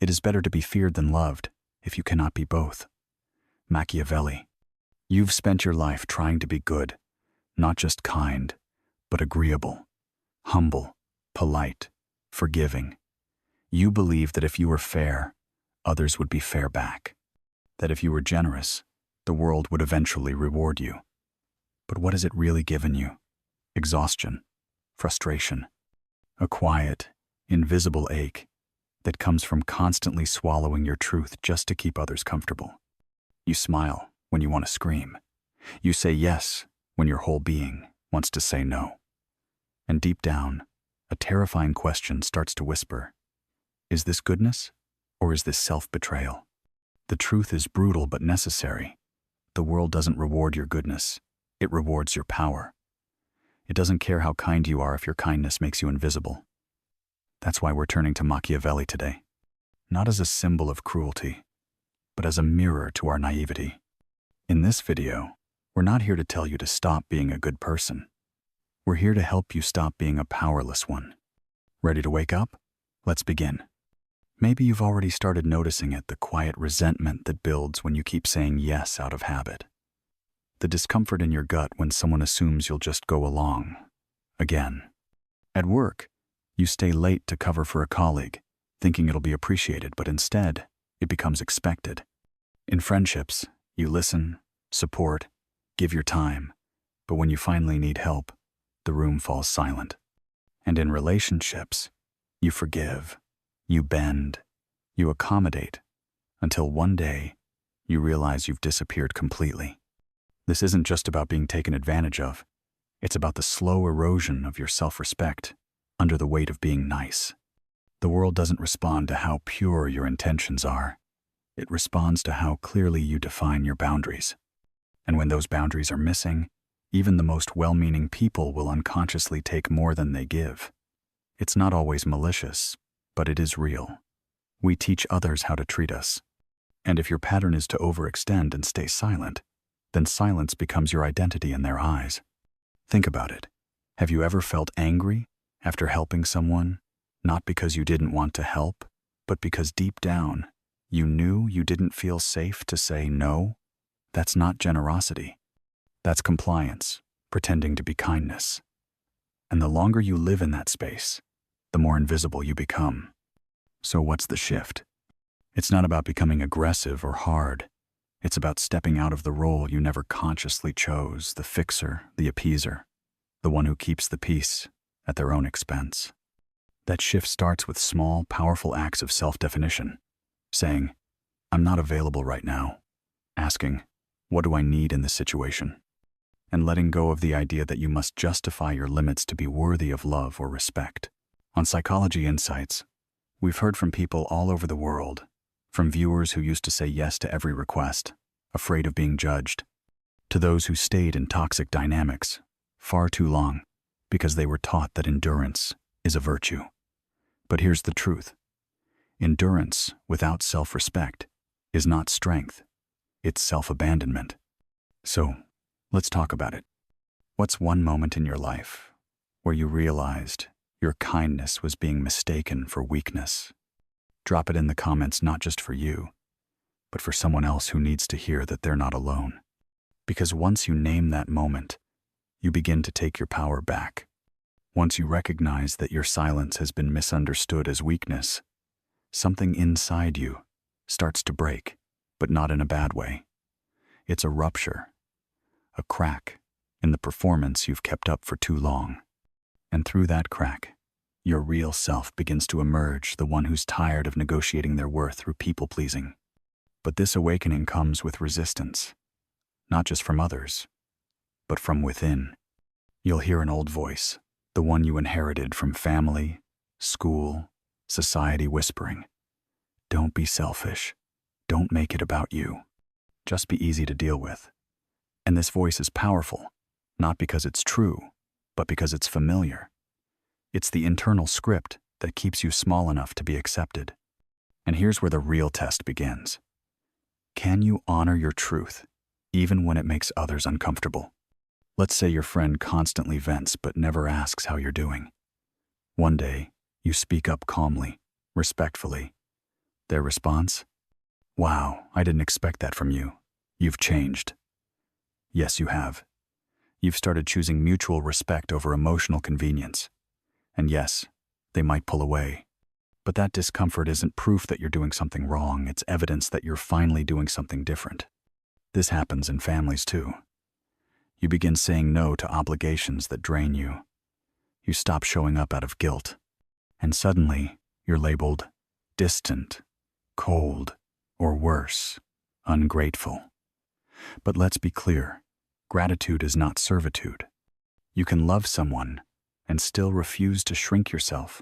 It is better to be feared than loved, if you cannot be both. Machiavelli. You've spent your life trying to be good, not just kind, but agreeable, humble, polite, forgiving. You believed that if you were fair, others would be fair back. That if you were generous, the world would eventually reward you. But what has it really given you? Exhaustion, frustration, a quiet, invisible ache that comes from constantly swallowing your truth just to keep others comfortable. You smile when you want to scream. You say yes when your whole being wants to say no. And deep down, a terrifying question starts to whisper, is this goodness or is this self-betrayal? The truth is brutal but necessary. The world doesn't reward your goodness. It rewards your power. It doesn't care how kind you are if your kindness makes you invisible. That's why we're turning to Machiavelli today. Not as a symbol of cruelty, but as a mirror to our naivety. In this video, we're not here to tell you to stop being a good person. We're here to help you stop being a powerless one. Ready to wake up? Let's begin. Maybe you've already started noticing it, the quiet resentment that builds when you keep saying yes out of habit. The discomfort in your gut when someone assumes you'll just go along. Again. At work, you stay late to cover for a colleague, thinking it'll be appreciated, but instead, it becomes expected. In friendships, you listen, support, give your time, but when you finally need help, the room falls silent. And in relationships, you forgive, you bend, you accommodate, until one day, you realize you've disappeared completely. This isn't just about being taken advantage of. It's about the slow erosion of your self-respect under the weight of being nice. The world doesn't respond to how pure your intentions are. It responds to how clearly you define your boundaries. And when those boundaries are missing, even the most well-meaning people will unconsciously take more than they give. It's not always malicious, but it is real. We teach others how to treat us. And if your pattern is to overextend and stay silent, then silence becomes your identity in their eyes. Think about it. Have you ever felt angry after helping someone, not because you didn't want to help, but because deep down, you knew you didn't feel safe to say no? That's not generosity. That's compliance, pretending to be kindness. And the longer you live in that space, the more invisible you become. So what's the shift? It's not about becoming aggressive or hard. It's about stepping out of the role you never consciously chose, the fixer, the appeaser, the one who keeps the peace at their own expense. That shift starts with small, powerful acts of self-definition, saying, I'm not available right now, asking, what do I need in this situation? And letting go of the idea that you must justify your limits to be worthy of love or respect. On Psychology Insights, we've heard from people all over the world, from viewers who used to say yes to every request, afraid of being judged, to those who stayed in toxic dynamics far too long because they were taught that endurance is a virtue. But here's the truth. Endurance without self-respect is not strength, it's self-abandonment. So, let's talk about it. What's one moment in your life where you realized your kindness was being mistaken for weakness? Drop it in the comments, not just for you, but for someone else who needs to hear that they're not alone. Because once you name that moment, you begin to take your power back. Once you recognize that your silence has been misunderstood as weakness, something inside you starts to break, but not in a bad way. It's a rupture, a crack in the performance you've kept up for too long. And through that crack, your real self begins to emerge, the one who's tired of negotiating their worth through people-pleasing. But this awakening comes with resistance, not just from others, but from within. You'll hear an old voice, the one you inherited from family, school, society, whispering, don't be selfish. Don't make it about you. Just be easy to deal with. And this voice is powerful, not because it's true, but because it's familiar. It's the internal script that keeps you small enough to be accepted. And here's where the real test begins. Can you honor your truth, even when it makes others uncomfortable? Let's say your friend constantly vents but never asks how you're doing. One day, you speak up calmly, respectfully. Their response? Wow, I didn't expect that from you. You've changed. Yes, you have. You've started choosing mutual respect over emotional convenience. And yes, they might pull away. But that discomfort isn't proof that you're doing something wrong. It's evidence that you're finally doing something different. This happens in families too. You begin saying no to obligations that drain you. You stop showing up out of guilt. And suddenly, you're labeled distant, cold, or worse, ungrateful. But let's be clear, gratitude is not servitude. You can love someone and still refuse to shrink yourself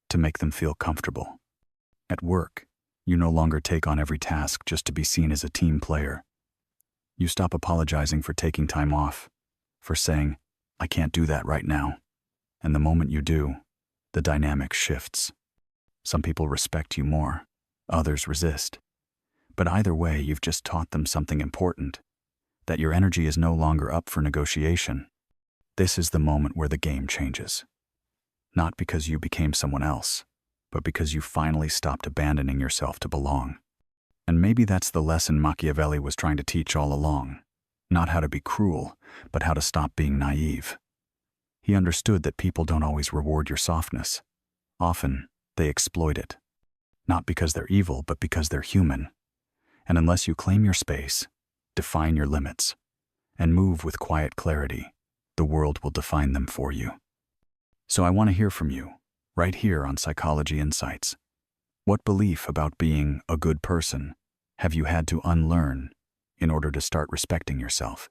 to make them feel comfortable. At work, you no longer take on every task just to be seen as a team player. You stop apologizing for taking time off, for saying, I can't do that right now. And the moment you do, the dynamic shifts. Some people respect you more, others resist. But either way, you've just taught them something important, that your energy is no longer up for negotiation. This is the moment where the game changes. Not because you became someone else, but because you finally stopped abandoning yourself to belong. And maybe that's the lesson Machiavelli was trying to teach all along. Not how to be cruel, but how to stop being naive. He understood that people don't always reward your softness. Often, they exploit it. Not because they're evil, but because they're human. And unless you claim your space, define your limits, and move with quiet clarity, the world will define them for you. So I want to hear from you, right here on Psychology Insights. What belief about being a good person have you had to unlearn in order to start respecting yourself?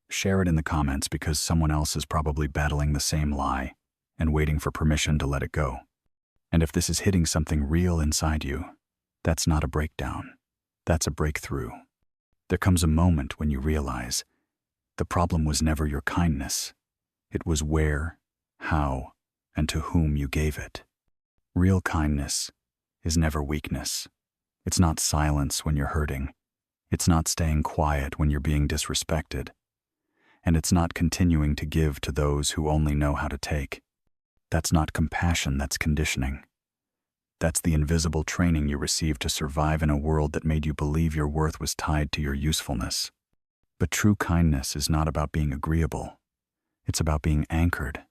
Share it in the comments because someone else is probably battling the same lie and waiting for permission to let it go. And if this is hitting something real inside you, that's not a breakdown. That's a breakthrough. There comes a moment when you realize the problem was never your kindness. It was where, how, and to whom you gave it. Real kindness is never weakness. It's not silence when you're hurting. It's not staying quiet when you're being disrespected. And it's not continuing to give to those who only know how to take. That's not compassion, that's conditioning. That's the invisible training you received to survive in a world that made you believe your worth was tied to your usefulness. But true kindness is not about being agreeable. It's about being anchored.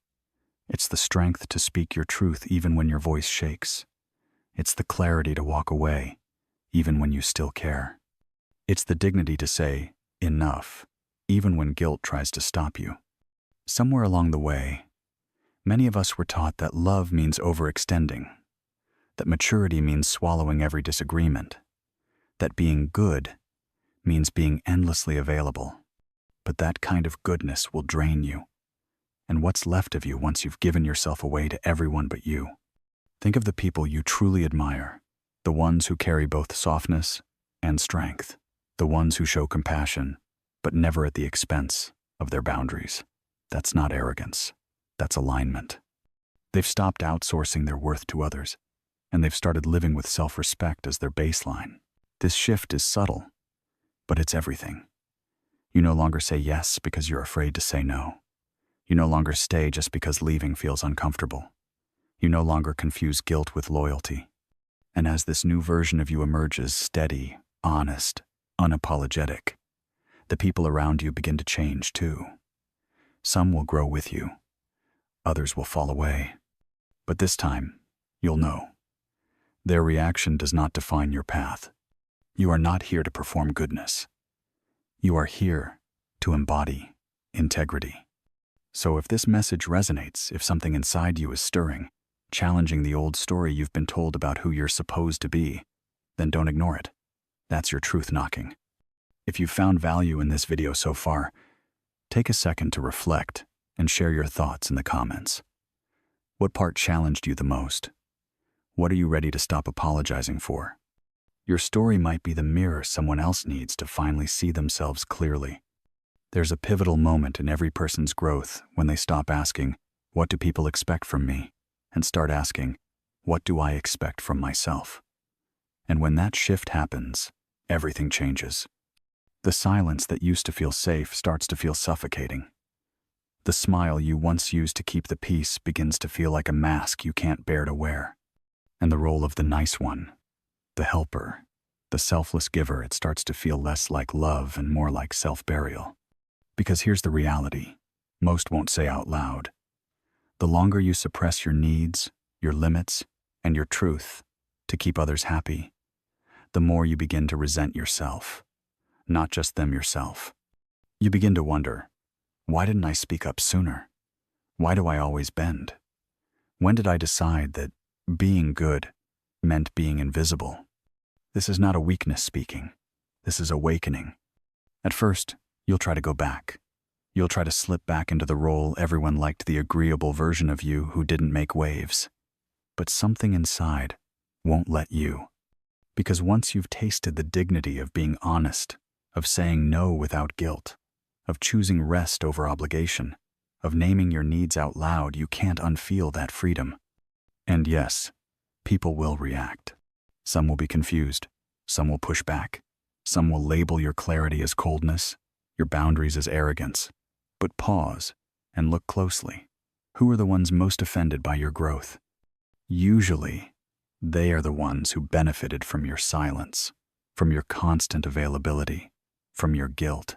It's the strength to speak your truth even when your voice shakes. It's the clarity to walk away, even when you still care. It's the dignity to say, enough, even when guilt tries to stop you. Somewhere along the way, many of us were taught that love means overextending, that maturity means swallowing every disagreement, that being good means being endlessly available. But that kind of goodness will drain you. And what's left of you once you've given yourself away to everyone but you? Think of the people you truly admire, the ones who carry both softness and strength, the ones who show compassion, but never at the expense of their boundaries. That's not arrogance. That's alignment. They've stopped outsourcing their worth to others, and they've started living with self-respect as their baseline. This shift is subtle, but it's everything. You no longer say yes because you're afraid to say no. You no longer stay just because leaving feels uncomfortable. You no longer confuse guilt with loyalty. And as this new version of you emerges steady, honest, unapologetic, the people around you begin to change too. Some will grow with you. Others will fall away. But this time, you'll know. Their reaction does not define your path. You are not here to perform goodness. You are here to embody integrity. So if this message resonates, if something inside you is stirring, challenging the old story you've been told about who you're supposed to be, then don't ignore it. That's your truth knocking. If you've found value in this video so far, take a second to reflect and share your thoughts in the comments. What part challenged you the most? What are you ready to stop apologizing for? Your story might be the mirror someone else needs to finally see themselves clearly. There's a pivotal moment in every person's growth when they stop asking, what do people expect from me? And start asking, what do I expect from myself? And when that shift happens, everything changes. The silence that used to feel safe starts to feel suffocating. The smile you once used to keep the peace begins to feel like a mask you can't bear to wear. And the role of the nice one, the helper, the selfless giver, it starts to feel less like love and more like self-burial. Because here's the reality most won't say out loud. The longer you suppress your needs, your limits, and your truth to keep others happy, the more you begin to resent yourself, not just them, yourself. You begin to wonder, why didn't I speak up sooner? Why do I always bend? When did I decide that being good meant being invisible? This is not a weakness speaking. This is awakening. At first, you'll try to go back. You'll try to slip back into the role everyone liked, the agreeable version of you who didn't make waves. But something inside won't let you. Because once you've tasted the dignity of being honest, of saying no without guilt, of choosing rest over obligation, of naming your needs out loud, you can't unfeel that freedom. And yes, people will react. Some will be confused. Some will push back. Some will label your clarity as coldness, your boundaries as arrogance. But pause and look closely. Who are the ones most offended by your growth? Usually, they are the ones who benefited from your silence, from your constant availability, from your guilt.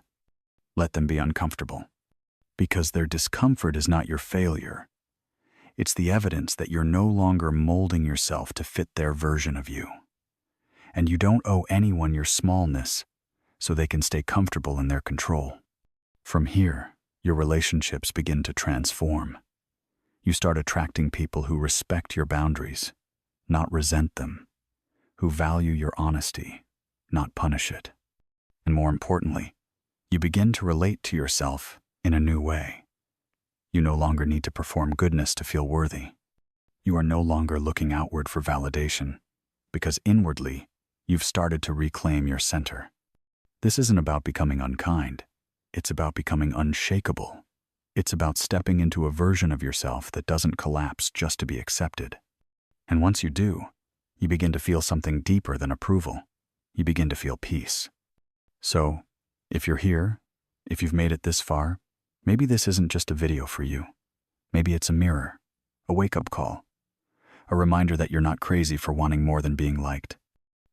Let them be uncomfortable. Because their discomfort is not your failure. It's the evidence that you're no longer molding yourself to fit their version of you. And you don't owe anyone your smallness so they can stay comfortable in their control. From here, your relationships begin to transform. You start attracting people who respect your boundaries, not resent them, who value your honesty, not punish it. And more importantly, you begin to relate to yourself in a new way. You no longer need to perform goodness to feel worthy. You are no longer looking outward for validation, because inwardly, you've started to reclaim your center. This isn't about becoming unkind. It's about becoming unshakable. It's about stepping into a version of yourself that doesn't collapse just to be accepted. And once you do, you begin to feel something deeper than approval. You begin to feel peace. So, if you're here, if you've made it this far, maybe this isn't just a video for you. Maybe it's a mirror, a wake-up call, a reminder that you're not crazy for wanting more than being liked.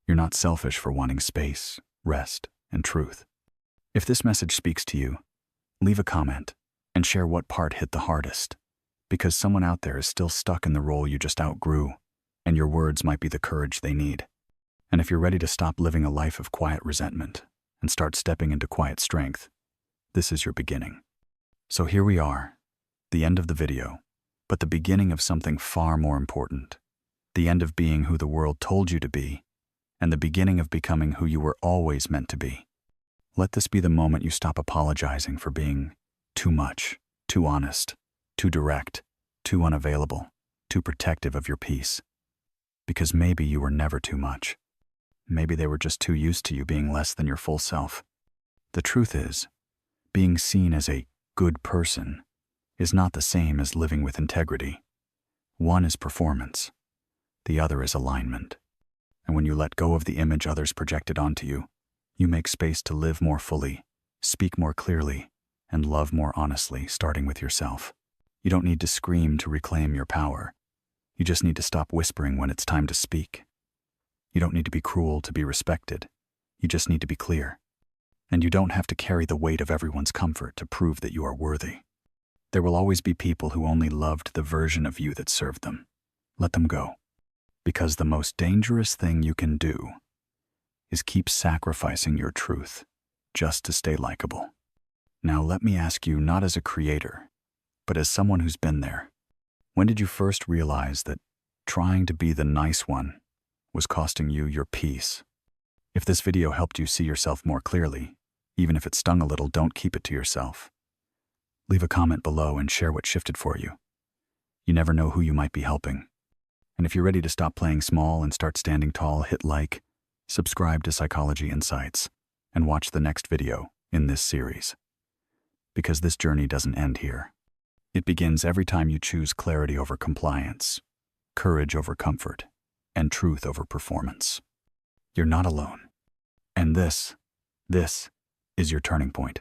You're not selfish for wanting space, rest, and truth. If this message speaks to you, leave a comment and share what part hit the hardest, because someone out there is still stuck in the role you just outgrew, and your words might be the courage they need. And if you're ready to stop living a life of quiet resentment and start stepping into quiet strength, this is your beginning. So here we are, the end of the video, but the beginning of something far more important. The end of being who the world told you to be, and the beginning of becoming who you were always meant to be. Let this be the moment you stop apologizing for being too much, too honest, too direct, too unavailable, too protective of your peace. Because maybe you were never too much. Maybe they were just too used to you being less than your full self. The truth is, being seen as a good person is not the same as living with integrity. One is performance. The other is alignment. And when you let go of the image others projected onto you, you make space to live more fully, speak more clearly, and love more honestly, starting with yourself. You don't need to scream to reclaim your power. You just need to stop whispering when it's time to speak. You don't need to be cruel to be respected. You just need to be clear. And you don't have to carry the weight of everyone's comfort to prove that you are worthy. There will always be people who only loved the version of you that served them. Let them go. Because the most dangerous thing you can do is keep sacrificing your truth just to stay likable. Now let me ask you, not as a creator, but as someone who's been there. When did you first realize that trying to be the nice one was costing you your peace? If this video helped you see yourself more clearly, even if it stung a little, don't keep it to yourself. Leave a comment below and share what shifted for you. You never know who you might be helping. And if you're ready to stop playing small and start standing tall, hit like, subscribe to Psychology Insights, and watch the next video in this series. Because this journey doesn't end here. It begins every time you choose clarity over compliance, courage over comfort, and truth over performance. You're not alone. And this is your turning point.